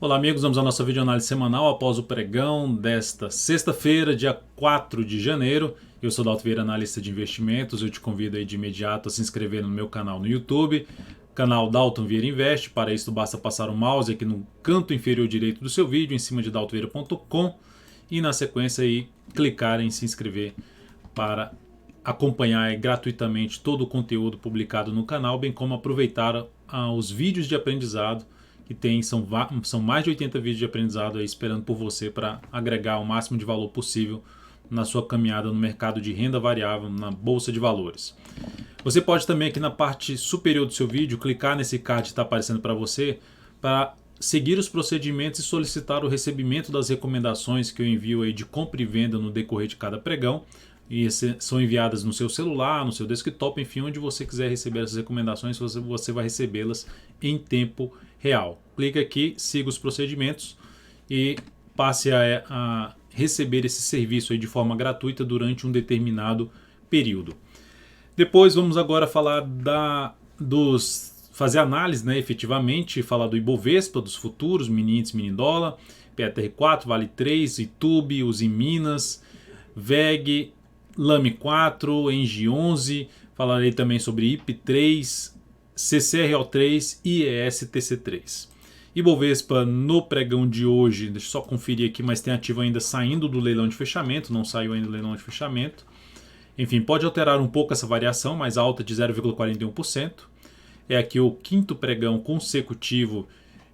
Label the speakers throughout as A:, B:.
A: Olá amigos, vamos à nossa videoanálise semanal após o pregão desta sexta-feira, dia 4 de janeiro. Eu sou Dalton Vieira, analista de investimentos. Eu te convido aí de imediato a se inscrever no meu canal no YouTube, canal Dalton Vieira Investe. Para isso basta passar o mouse aqui no canto inferior direito do seu vídeo, em cima de daltonvieira.com, e na sequência aí clicar em se inscrever para acompanhar gratuitamente todo o conteúdo publicado no canal, bem como aproveitar os vídeos de aprendizado que tem, são mais de 80 vídeos de aprendizado aí esperando por você para agregar o máximo de valor possível na sua caminhada no mercado de renda variável, na Bolsa de Valores. Você pode também aqui na parte superior do seu vídeo clicar nesse card que está aparecendo para você para seguir os procedimentos e solicitar o recebimento das recomendações que eu envio aí de compra e venda no decorrer de cada pregão. E são enviadas no seu celular, no seu desktop, enfim, onde você quiser receber essas recomendações, você vai recebê-las em tempo real. Clique aqui, siga os procedimentos e passe a receber esse serviço aí de forma gratuita durante um determinado período. Depois vamos agora falar fazer análise, né, efetivamente, falar do Ibovespa, dos futuros, mini índice, mini dólar, PTR4, Vale 3, Itube, Uzi Minas, VEG, Lame 4, Engie 11, falarei também sobre IP3, CCRO3 e ESTC3. Ibovespa no pregão de hoje, deixa eu só conferir aqui, mas tem ativo ainda saindo do leilão de fechamento, não saiu ainda do leilão de fechamento. Enfim, pode alterar um pouco essa variação, mais alta de 0,41%. É aqui o quinto pregão consecutivo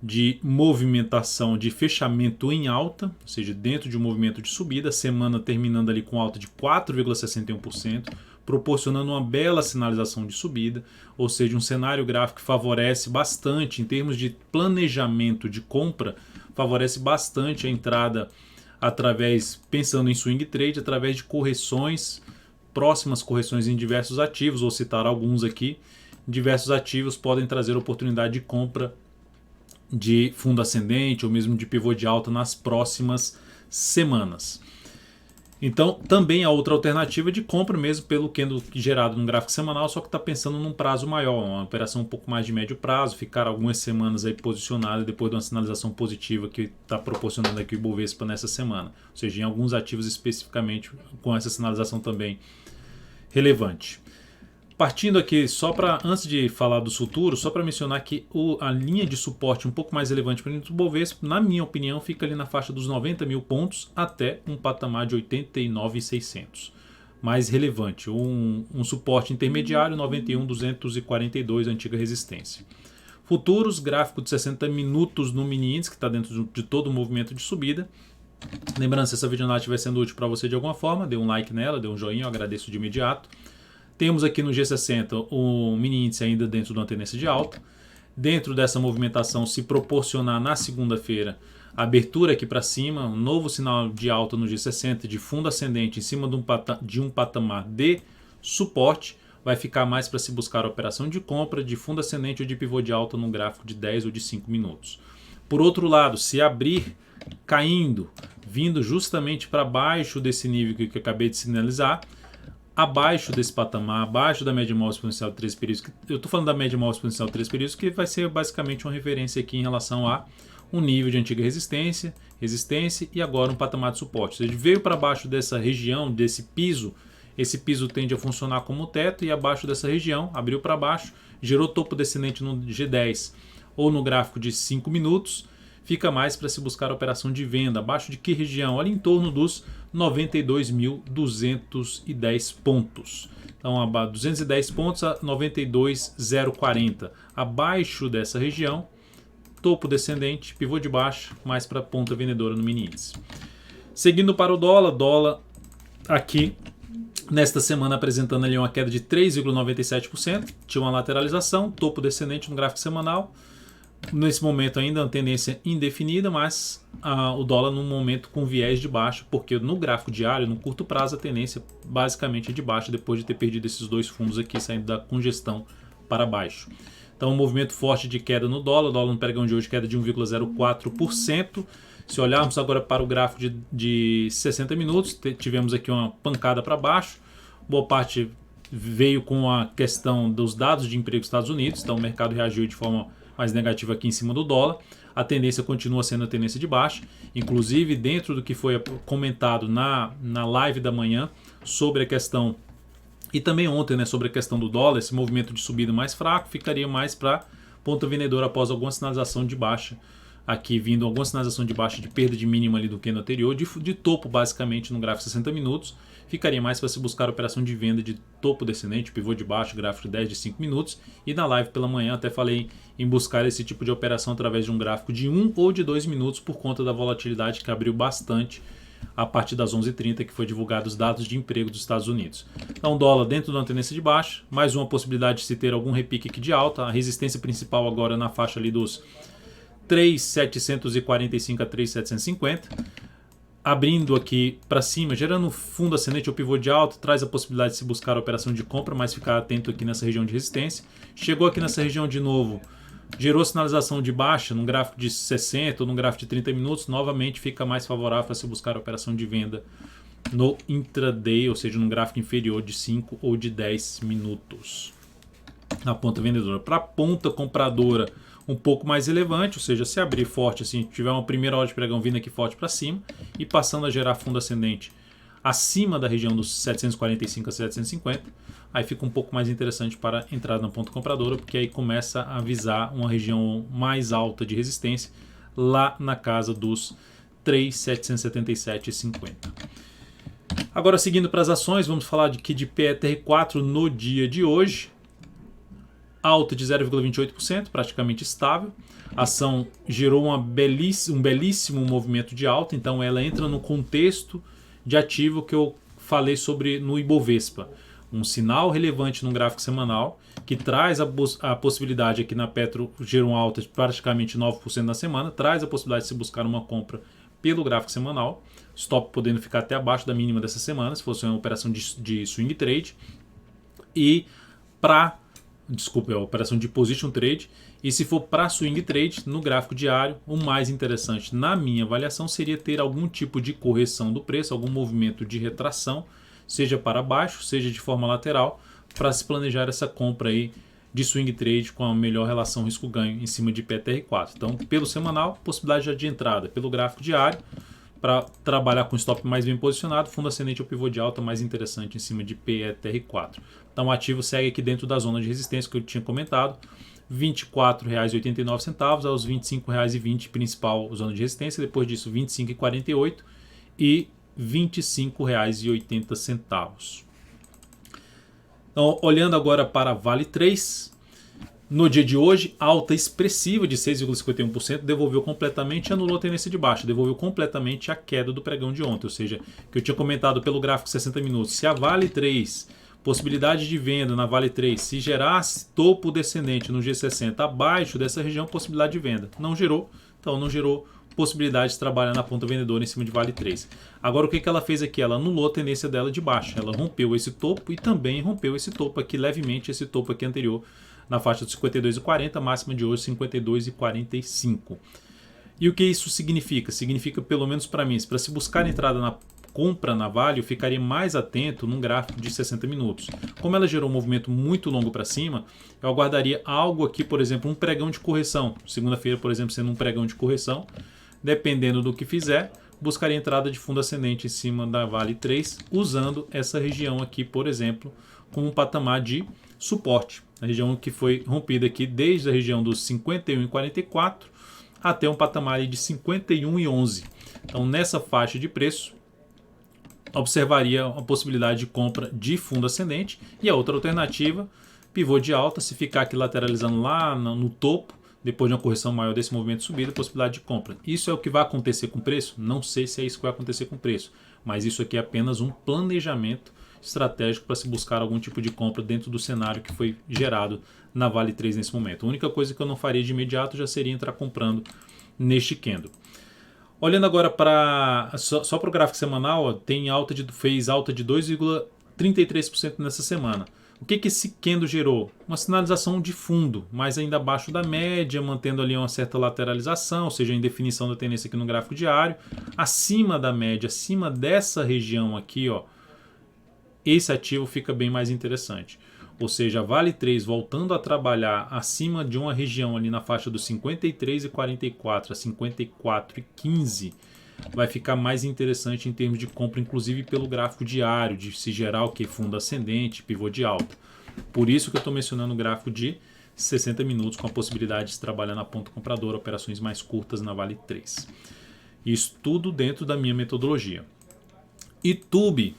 A: de movimentação de fechamento em alta, ou seja, dentro de um movimento de subida, semana terminando ali com alta de 4,61%, proporcionando uma bela sinalização de subida, ou seja, um cenário gráfico que favorece bastante, em termos de planejamento de compra, favorece bastante a entrada pensando em swing trade, através de correções, próximas correções em diversos ativos, vou citar alguns aqui. Diversos ativos podem trazer oportunidade de compra de fundo ascendente ou mesmo de pivô de alta nas próximas semanas. Então, também há outra alternativa de compra mesmo pelo candle gerado no gráfico semanal, só que está pensando num prazo maior, uma operação um pouco mais de médio prazo, ficar algumas semanas aí posicionado depois de uma sinalização positiva que está proporcionando aqui o Ibovespa nessa semana. Ou seja, em alguns ativos especificamente com essa sinalização também relevante. Partindo aqui, antes de falar dos futuros, só para mencionar que a linha de suporte um pouco mais relevante para o Ibovespa, na minha opinião, fica ali na faixa dos 90 mil pontos até um patamar de 89.600. Mais relevante, um suporte intermediário, 91.242, antiga resistência. Futuros, gráfico de 60 minutos no mini índice, que está dentro de todo o movimento de subida. Lembrando, se essa videoanálise estiver sendo útil para você de alguma forma, dê um like nela, dê um joinha, eu agradeço de imediato. Temos aqui no G60 o mini índice ainda dentro de uma tendência de alta. Dentro dessa movimentação, se proporcionar na segunda-feira a abertura aqui para cima, um novo sinal de alta no G60 de fundo ascendente em cima de um patamar de suporte, vai ficar mais para se buscar a operação de compra de fundo ascendente ou de pivô de alta no gráfico de 10 ou de 5 minutos. Por outro lado, se abrir caindo, vindo justamente para baixo desse nível que eu acabei de sinalizar, abaixo desse patamar, abaixo da média móvel exponencial de 3 períodos, eu estou falando da média móvel exponencial de 3 períodos, que vai ser basicamente uma referência aqui em relação a um nível de antiga resistência e agora um patamar de suporte. Ou seja, veio para baixo dessa região, desse piso, esse piso tende a funcionar como teto e abaixo dessa região, abriu para baixo, gerou topo descendente no G10 ou no gráfico de 5 minutos, fica mais para se buscar a operação de venda. Abaixo de que região? Ali em torno dos 92.210 pontos. Então, 210 pontos a 92.040. Abaixo dessa região, topo descendente, pivô de baixa, mais para ponta vendedora no mini índice. Seguindo para o dólar aqui nesta semana apresentando ali uma queda de 3,97%. Tinha uma lateralização, topo descendente no gráfico semanal. Nesse momento ainda uma tendência indefinida, mas o dólar num momento com viés de baixa, porque no gráfico diário, no curto prazo, a tendência basicamente é de baixa depois de ter perdido esses dois fundos aqui saindo da congestão para baixo. Então um movimento forte de queda no dólar, o dólar no pregão de hoje queda de 1,04%. Se olharmos agora para o gráfico de 60 minutos, tivemos aqui uma pancada para baixo, boa parte veio com a questão dos dados de emprego dos Estados Unidos, então o mercado reagiu de forma mais negativa aqui em cima do dólar. a tendência continua sendo a tendência de baixa. Inclusive, dentro do que foi comentado na live da manhã sobre a questão, e também ontem, né, sobre a questão do dólar, esse movimento de subida mais fraco ficaria mais para ponta vendedora após alguma sinalização de baixa. Aqui vindo alguma sinalização de baixa de perda de mínima ali do que no anterior, de topo basicamente no gráfico 60 minutos, ficaria mais para se buscar operação de venda de topo descendente, pivô de baixo, gráfico de 10 de 5 minutos, e na live pela manhã até falei em buscar esse tipo de operação através de um gráfico de 1 ou de 2 minutos por conta da volatilidade que abriu bastante a partir das 11h30 que foi divulgado os dados de emprego dos Estados Unidos. Então dólar dentro de uma tendência de baixa, mais uma possibilidade de se ter algum repique aqui de alta, a resistência principal agora na faixa ali dos 3.745 a 3.750, abrindo aqui para cima, gerando fundo ascendente ou pivô de alta, traz a possibilidade de se buscar a operação de compra, mas ficar atento aqui nessa região de resistência. Chegou aqui nessa região de novo, gerou sinalização de baixa num gráfico de 60 ou num gráfico de 30 minutos, novamente fica mais favorável para se buscar a operação de venda no intraday, ou seja, num gráfico inferior de 5 ou de 10 minutos. Na ponta vendedora. Para a ponta compradora, um pouco mais relevante, ou seja, se abrir forte, assim, tiver uma primeira hora de pregão vindo aqui forte para cima e passando a gerar fundo ascendente acima da região dos 745 a 750, aí fica um pouco mais interessante para entrar na ponta compradora, porque aí começa a visar uma região mais alta de resistência lá na casa dos 3.777,50. Agora, seguindo para as ações, vamos falar de PETR4 no dia de hoje. Alta de 0,28%, praticamente estável. A ação gerou um belíssimo movimento de alta, então ela entra no contexto de ativo que eu falei sobre no Ibovespa. Um sinal relevante no gráfico semanal, que traz a possibilidade aqui na Petro, gerou uma alta de praticamente 9% na semana, traz a possibilidade de se buscar uma compra pelo gráfico semanal, stop podendo ficar até abaixo da mínima dessa semana, se fosse uma operação de swing trade, e a operação de position trade, e se for para swing trade, no gráfico diário, o mais interessante na minha avaliação seria ter algum tipo de correção do preço, algum movimento de retração, seja para baixo, seja de forma lateral, para se planejar essa compra aí de swing trade com a melhor relação risco-ganho em cima de PETR4. Então, pelo semanal, possibilidade de entrada, pelo gráfico diário, para trabalhar com stop mais bem posicionado, fundo ascendente ou pivô de alta mais interessante em cima de PETR4. Então o ativo segue aqui dentro da zona de resistência que eu tinha comentado, R$ 24,89 aos R$ 25,20 principal zona de resistência, depois disso R$ 25,48 e R$ 25,80. Então, olhando agora para Vale 3, no dia de hoje, alta expressiva de 6,51%, devolveu completamente, anulou a tendência de baixa, devolveu completamente a queda do pregão de ontem, ou seja, que eu tinha comentado pelo gráfico 60 minutos, se a Vale 3, possibilidade de venda na Vale 3, se gerasse topo descendente no G60 abaixo dessa região, possibilidade de venda, não gerou, então não gerou possibilidade de trabalhar na ponta vendedora em cima de Vale 3. Agora o que ela fez aqui? Ela anulou a tendência dela de baixa, ela rompeu esse topo e também rompeu esse topo aqui levemente, esse topo aqui anterior, na faixa de 52,40, máxima de hoje 52,45. E o que isso significa? Significa, pelo menos para mim, para se buscar entrada na compra na Vale, eu ficaria mais atento num gráfico de 60 minutos. Como ela gerou um movimento muito longo para cima, eu aguardaria algo aqui, por exemplo, um pregão de correção. Segunda-feira, por exemplo, sendo um pregão de correção, dependendo do que fizer, buscaria entrada de fundo ascendente em cima da Vale 3, usando essa região aqui, por exemplo, como um patamar de suporte. A região que foi rompida aqui desde a região dos 51,44 até um patamar de 51,11. Então, nessa faixa de preço, observaria a possibilidade de compra de fundo ascendente. E a outra alternativa, pivô de alta, se ficar aqui lateralizando lá no topo, depois de uma correção maior desse movimento de subida, possibilidade de compra. Isso é o que vai acontecer com o preço? Não sei se é isso que vai acontecer com o preço, mas isso aqui é apenas um planejamento estratégico para se buscar algum tipo de compra dentro do cenário que foi gerado na Vale 3 nesse momento. A única coisa que eu não faria de imediato já seria entrar comprando neste candle. Olhando agora só para o gráfico semanal, ó, fez alta de 2,33% nessa semana. O que esse candle gerou? Uma sinalização de fundo, mas ainda abaixo da média, mantendo ali uma certa lateralização, ou seja, a indefinição da tendência aqui no gráfico diário, acima da média, acima dessa região aqui, ó, esse ativo fica bem mais interessante. ou seja, Vale 3 voltando a trabalhar acima de uma região ali na faixa dos 53,44 a 54,15, vai ficar mais interessante em termos de compra, inclusive pelo gráfico diário, de se gerar o que? Fundo ascendente, pivô de alta. Por isso que eu estou mencionando o gráfico de 60 minutos com a possibilidade de se trabalhar na ponta compradora, operações mais curtas na Vale 3. Isso tudo dentro da minha metodologia. YouTube,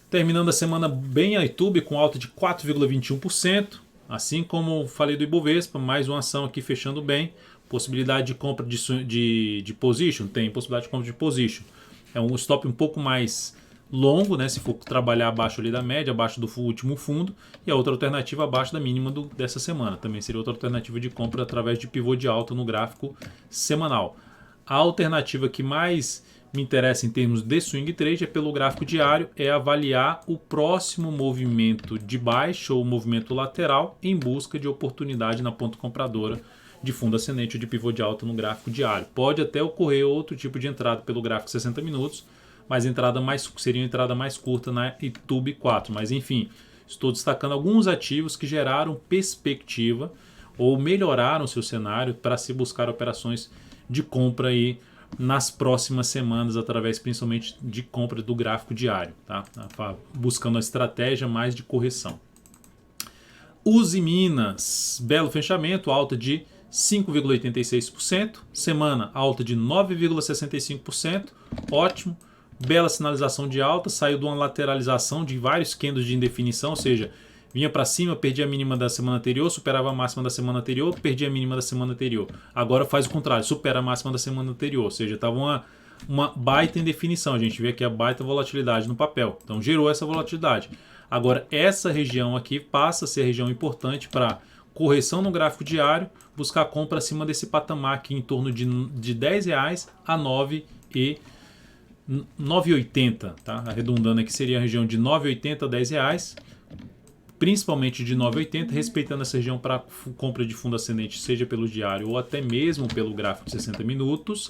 A: terminando a semana bem a YouTube com alta de 4,21%, assim como falei do Ibovespa, mais uma ação aqui fechando bem. Possibilidade de compra de position? Tem possibilidade de compra de position. É um stop um pouco mais longo, né? Se for trabalhar abaixo ali da média, abaixo do último fundo, e a outra alternativa abaixo da mínima dessa semana. Também seria outra alternativa de compra através de pivô de alta no gráfico semanal. A alternativa que mais me interessa em termos de swing trade é pelo gráfico diário, é avaliar o próximo movimento de baixa ou movimento lateral em busca de oportunidade na ponta compradora de fundo ascendente ou de pivô de alta no gráfico diário. Pode até ocorrer outro tipo de entrada pelo gráfico 60 minutos, mas seria uma entrada mais curta na YouTube 4. Mas enfim, estou destacando alguns ativos que geraram perspectiva ou melhoraram seu cenário para se buscar operações de compra aí nas próximas semanas, através principalmente de compra do gráfico diário, tá? Buscando a estratégia mais de correção. Uzi Minas, belo fechamento, alta de 5,86%, semana alta de 9,65%, ótimo, bela sinalização de alta, saiu de uma lateralização de vários candles de indefinição, ou seja, vinha para cima, perdia a mínima da semana anterior, superava a máxima da semana anterior, perdia a mínima da semana anterior. Agora faz o contrário, supera a máxima da semana anterior, ou seja, estava uma baita indefinição, a gente vê aqui a baita volatilidade no papel, então gerou essa volatilidade. Agora essa região aqui passa a ser a região importante para correção no gráfico diário, buscar compra acima desse patamar aqui em torno de R$10 a 9,80, tá? Arredondando aqui seria a região de 9,80 a R$10, principalmente de 9,80, respeitando essa região para compra de fundo ascendente, seja pelo diário ou até mesmo pelo gráfico de 60 minutos,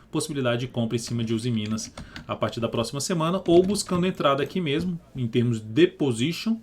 A: possibilidade de compra em cima de Uzi Minas a partir da próxima semana, ou buscando entrada aqui mesmo, em termos de position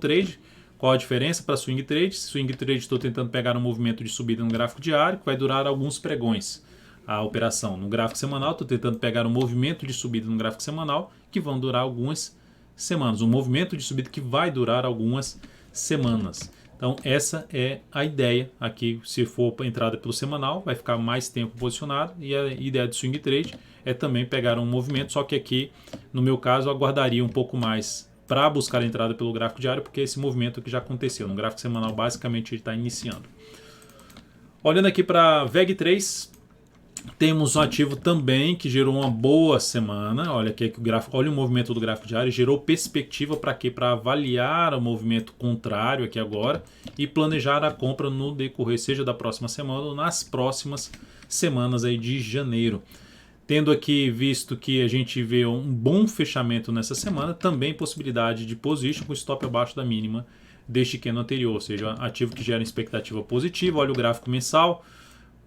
A: trade. Qual a diferença para swing trade? Swing trade estou tentando pegar um movimento de subida no gráfico diário, que vai durar alguns pregões a operação. No gráfico semanal, estou tentando pegar um movimento de subida no gráfico semanal, que vão durar algumas semanas. Um movimento de subida que vai durar algumas semanas. Então essa é a ideia aqui. Se for para entrada pelo semanal, vai ficar mais tempo posicionado, e a ideia de swing trade é também pegar um movimento, só que aqui no meu caso eu aguardaria um pouco mais para buscar a entrada pelo gráfico diário, porque esse movimento aqui já aconteceu. No gráfico semanal basicamente ele está iniciando. Olhando aqui para VEG3, temos um ativo também que gerou uma boa semana. Olha aqui que o gráfico, olha o movimento do gráfico diário, gerou perspectiva para quê? Para avaliar o movimento contrário aqui agora e planejar a compra no decorrer, seja da próxima semana ou nas próximas semanas aí de janeiro. Tendo aqui visto que a gente vê um bom fechamento nessa semana, também possibilidade de position com stop abaixo da mínima deste candle anterior, ou seja, ativo que gera expectativa positiva. Olha o gráfico mensal,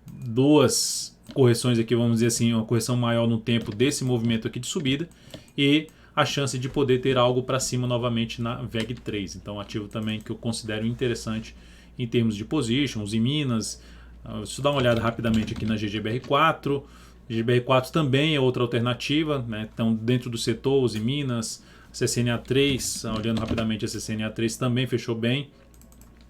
A: duas correções aqui, vamos dizer assim, uma correção maior no tempo desse movimento aqui de subida e a chance de poder ter algo para cima novamente na VEG3. Então, ativo também que eu considero interessante em termos de position. Uzi Minas, deixa eu dar uma olhada rapidamente aqui na GGBR4. GGBR4 também é outra alternativa, né? Então, dentro do setor, Uzi Minas, CCNA3, olhando rapidamente a CCNA3 também fechou bem.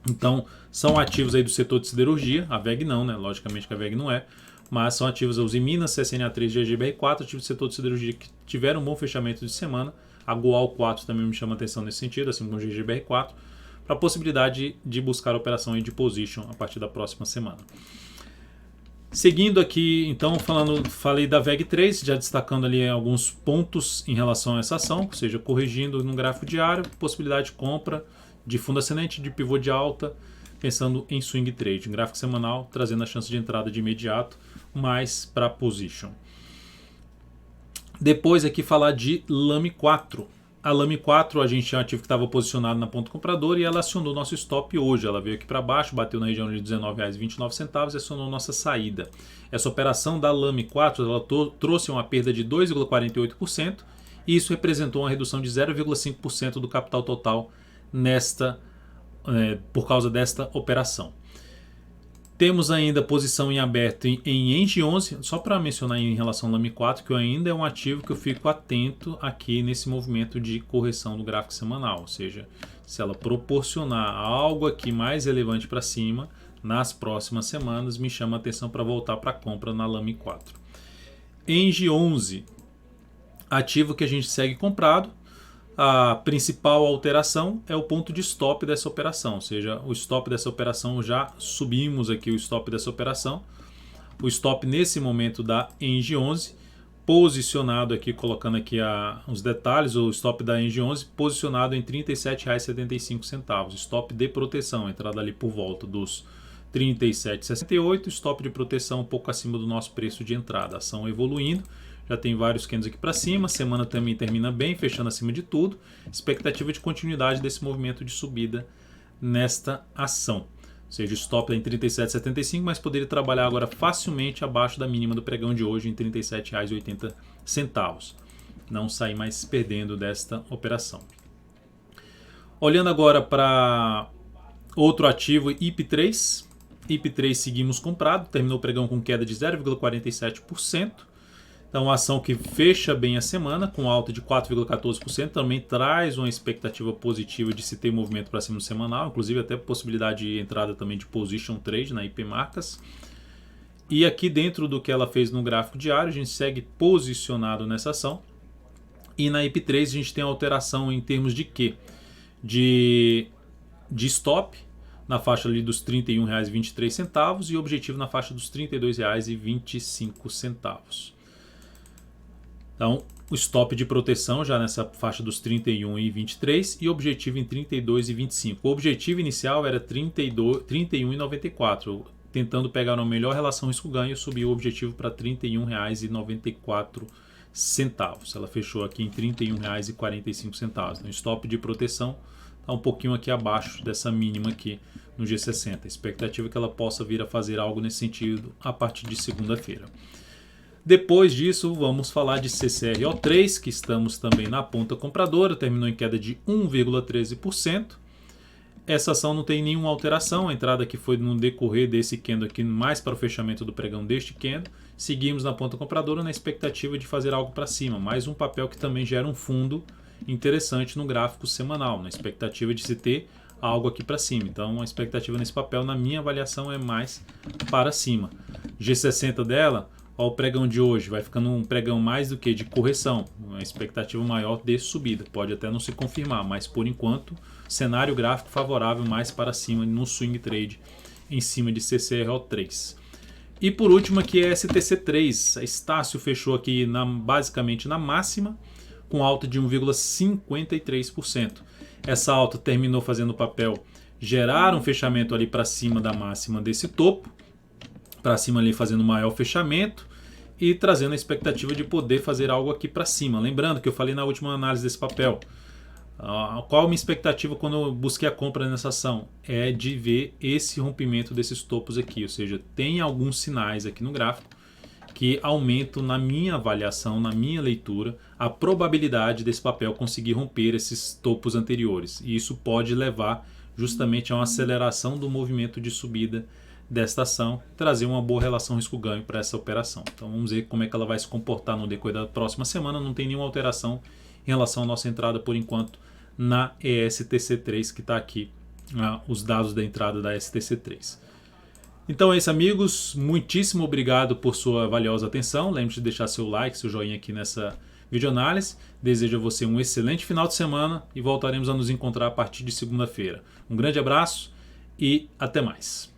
A: Então, são ativos aí do setor de siderurgia, a VEG não, né? Logicamente que a VEG não é, mas são ativos a Uzi Minas, CCNA3 e GGBR4, ativos do setor de siderurgia que tiveram um bom fechamento de semana. A Goal 4 também me chama atenção nesse sentido, assim como o GGBR4, para a possibilidade de buscar a operação aí de position a partir da próxima semana. Seguindo aqui, então, falei da VEG3, já destacando ali alguns pontos em relação a essa ação, ou seja, corrigindo no gráfico diário, possibilidade de compra de fundo ascendente, de pivô de alta, pensando em swing trade, gráfico semanal, trazendo a chance de entrada de imediato, mais para position. Depois aqui falar de Lame 4. A Lame 4, a gente tinha um ativo que estava posicionado na ponta compradora e ela acionou nosso stop hoje. Ela veio aqui para baixo, bateu na região de R$19,29 e acionou nossa saída. Essa operação da Lame 4 ela trouxe uma perda de 2,48% e isso representou uma redução de 0,5% do capital total por causa desta operação. Temos ainda posição em aberto em Engie 11, só para mencionar em relação ao Lame 4, que ainda é um ativo que eu fico atento aqui nesse movimento de correção do gráfico semanal, ou seja, se ela proporcionar algo aqui mais relevante para cima, nas próximas semanas me chama a atenção para voltar para a compra na Lame 4. Engie 11, ativo que a gente segue comprado. A principal alteração é o ponto de stop dessa operação, ou seja, o stop dessa operação, já subimos aqui o stop dessa operação. O stop nesse momento da Engie 11, posicionado aqui, colocando aqui os detalhes, o stop da Engie 11 posicionado em R$ 37,75, stop de proteção, entrada ali por volta dos R$ 37,68, stop de proteção um pouco acima do nosso preço de entrada, ação evoluindo. Já tem vários candles aqui para cima, a semana também termina bem, fechando acima de tudo. Expectativa de continuidade desse movimento de subida nesta ação. Ou seja, o stop em R$ 37,75, mas poderia trabalhar agora facilmente abaixo da mínima do pregão de hoje em R$ 37,80. Não sair mais perdendo desta operação. Olhando agora para outro ativo, IP3. IP3 seguimos comprado, terminou o pregão com queda de 0,47%. Então, uma ação que fecha bem a semana, com alta de 4,14%, também traz uma expectativa positiva de se ter movimento para cima no semanal, inclusive até possibilidade de entrada também de position trade na IP Marcas. E aqui dentro do que ela fez no gráfico diário, a gente segue posicionado nessa ação. E na IP3 a gente tem alteração em termos de quê? De stop na faixa ali dos R$ 31,23 e objetivo na faixa dos R$ 32,25. Então, o stop de proteção já nessa faixa dos 31,23 e objetivo em 32,25. O objetivo inicial era 31,94, tentando pegar uma melhor relação risco-ganho, subiu o objetivo para R$ 31,94. Ela fechou aqui em R$ 31,45. Então, o stop de proteção está um pouquinho aqui abaixo dessa mínima aqui no G60. A expectativa é que ela possa vir a fazer algo nesse sentido a partir de segunda-feira. Depois disso, vamos falar de CCRO3, que estamos também na ponta compradora, terminou em queda de 1,13%. Essa ação não tem nenhuma alteração, a entrada aqui foi no decorrer desse candle aqui, mais para o fechamento do pregão deste candle. Seguimos na ponta compradora na expectativa de fazer algo para cima, mais um papel que também gera um fundo interessante no gráfico semanal, na expectativa de se ter algo aqui para cima. Então, a expectativa nesse papel, na minha avaliação, é mais para cima. G60 dela... o pregão de hoje vai ficando um pregão mais do que de correção, uma expectativa maior de subida. Pode até não se confirmar, mas por enquanto, cenário gráfico favorável mais para cima no swing trade, em cima de CCRO3. E por último aqui é STC3. A Estácio fechou aqui basicamente na máxima, com alta de 1,53%. Essa alta terminou fazendo o papel gerar um fechamento ali para cima da máxima desse topo, para cima ali fazendo maior fechamento e trazendo a expectativa de poder fazer algo aqui para cima. Lembrando que eu falei na última análise desse papel, qual a minha expectativa quando eu busquei a compra nessa ação? É de ver esse rompimento desses topos aqui, ou seja, tem alguns sinais aqui no gráfico que aumentam, na minha avaliação, na minha leitura, a probabilidade desse papel conseguir romper esses topos anteriores. E isso pode levar justamente a uma aceleração do movimento de subida desta ação, trazer uma boa relação risco-ganho para essa operação. Então vamos ver como é que ela vai se comportar no decorrer da próxima semana. Não tem nenhuma alteração em relação à nossa entrada por enquanto na ESTC3, que está aqui os dados da entrada da STC3. Então é isso, amigos, muitíssimo obrigado por sua valiosa atenção. Lembre-se de deixar seu like, seu joinha aqui nessa videoanálise. Desejo a você um excelente final de semana e voltaremos a nos encontrar a partir de segunda-feira. Um grande abraço e até mais.